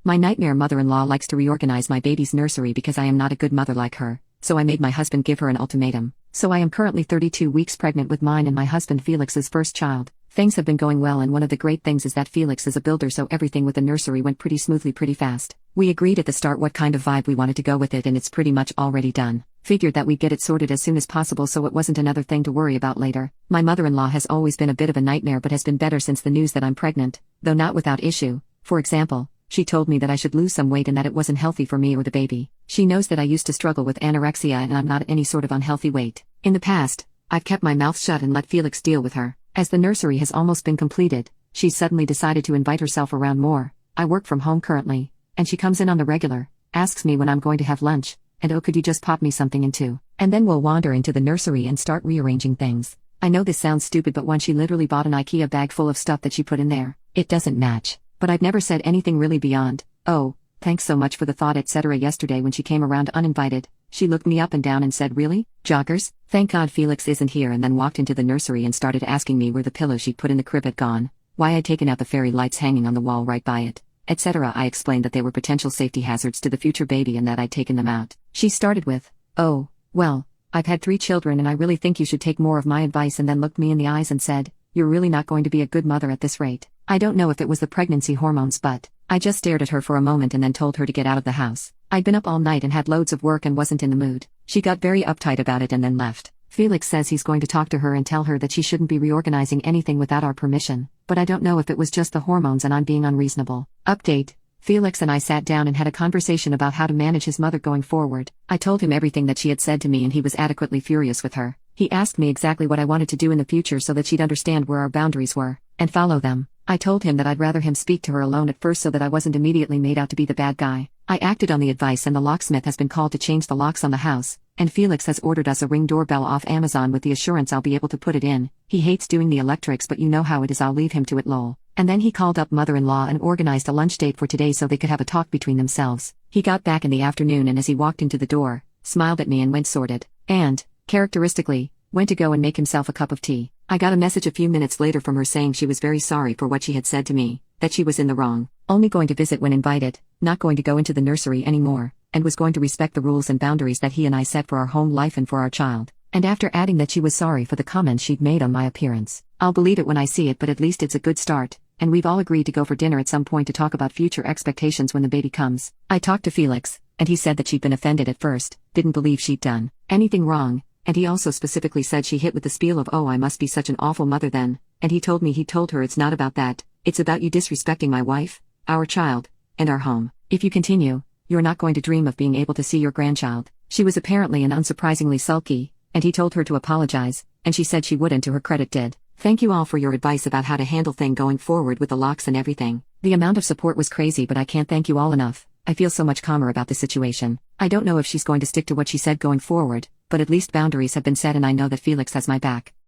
My nightmare mother-in-law likes to reorganize my baby's nursery because I am not a good mother like her, so I made my husband give her an ultimatum. So I am currently 32 weeks pregnant with mine and my husband Felix's first child. Things have been going well, and one of the great things is that Felix is a builder, so everything with the nursery went pretty smoothly pretty fast. We agreed at the start what kind of vibe we wanted to go with it, and it's pretty much already done. Figured that we'd get it sorted as soon as possible so it wasn't another thing to worry about later. My mother-in-law has always been a bit of a nightmare but has been better since the news that I'm pregnant, though not without issue. For example, she told me that I should lose some weight and that it wasn't healthy for me or the baby. She knows that I used to struggle with anorexia and I'm not any sort of unhealthy weight. In the past, I've kept my mouth shut and let Felix deal with her. As the nursery has almost been completed, she's suddenly decided to invite herself around more. I work from home currently, and she comes in on the regular, asks me when I'm going to have lunch, and oh, could you just pop me something in too? And then we'll wander into the nursery and start rearranging things. I know this sounds stupid, but once she literally bought an IKEA bag full of stuff that she put in there. It doesn't match, but I've never said anything really beyond, "Oh, thanks so much for the thought," etc. Yesterday when she came around uninvited, she looked me up and down and said, "Really? Joggers? Thank God Felix isn't here," and then walked into the nursery and started asking me where the pillow she'd put in the crib had gone, why I'd taken out the fairy lights hanging on the wall right by it, etc. I explained that they were potential safety hazards to the future baby and that I'd taken them out. She started with, "Oh, well, I've had 3 children and I really think you should take more of my advice," and then looked me in the eyes and said, "You're really not going to be a good mother at this rate." I don't know if it was the pregnancy hormones, but I just stared at her for a moment and then told her to get out of the house. I'd been up all night and had loads of work and wasn't in the mood. She got very uptight about it and then left. Felix says he's going to talk to her and tell her that she shouldn't be reorganizing anything without our permission, but I don't know if it was just the hormones and I'm being unreasonable. Update: Felix and I sat down and had a conversation about how to manage his mother going forward. I told him everything that she had said to me and he was adequately furious with her. He asked me exactly what I wanted to do in the future so that she'd understand where our boundaries were, and follow them. I told him that I'd rather him speak to her alone at first so that I wasn't immediately made out to be the bad guy. I acted on the advice and the locksmith has been called to change the locks on the house, and Felix has ordered us a Ring doorbell off Amazon with the assurance I'll be able to put it in. He hates doing the electrics, but you know how it is, I'll leave him to it lol. And then he called up mother-in-law and organized a lunch date for today so they could have a talk between themselves. He got back in the afternoon and as he walked into the door, smiled at me and went sorted. And, characteristically, went to go and make himself a cup of tea. I got a message a few minutes later from her saying she was very sorry for what she had said to me, that she was in the wrong, only going to visit when invited, not going to go into the nursery anymore, and was going to respect the rules and boundaries that he and I set for our home life and for our child. And after adding that she was sorry for the comments she'd made on my appearance. I'll believe it when I see it, but at least it's a good start, and we've all agreed to go for dinner at some point to talk about future expectations when the baby comes. I talked to Felix, and he said that she'd been offended at first, didn't believe she'd done anything wrong. And he also specifically said she hit with the spiel of, "Oh, I must be such an awful mother then," and he told her it's not about that, it's about you disrespecting my wife, our child, and our home. If you continue, you're not going to dream of being able to see your grandchild. She was apparently and unsurprisingly sulky, and he told her to apologize, and she said she wouldn't, to her credit did. Thank you all for your advice about how to handle things going forward with the locks and everything. The amount of support was crazy, but I can't thank you all enough. I feel so much calmer about the situation. I don't know if she's going to stick to what she said going forward, but at least boundaries have been set and I know that Felix has my back.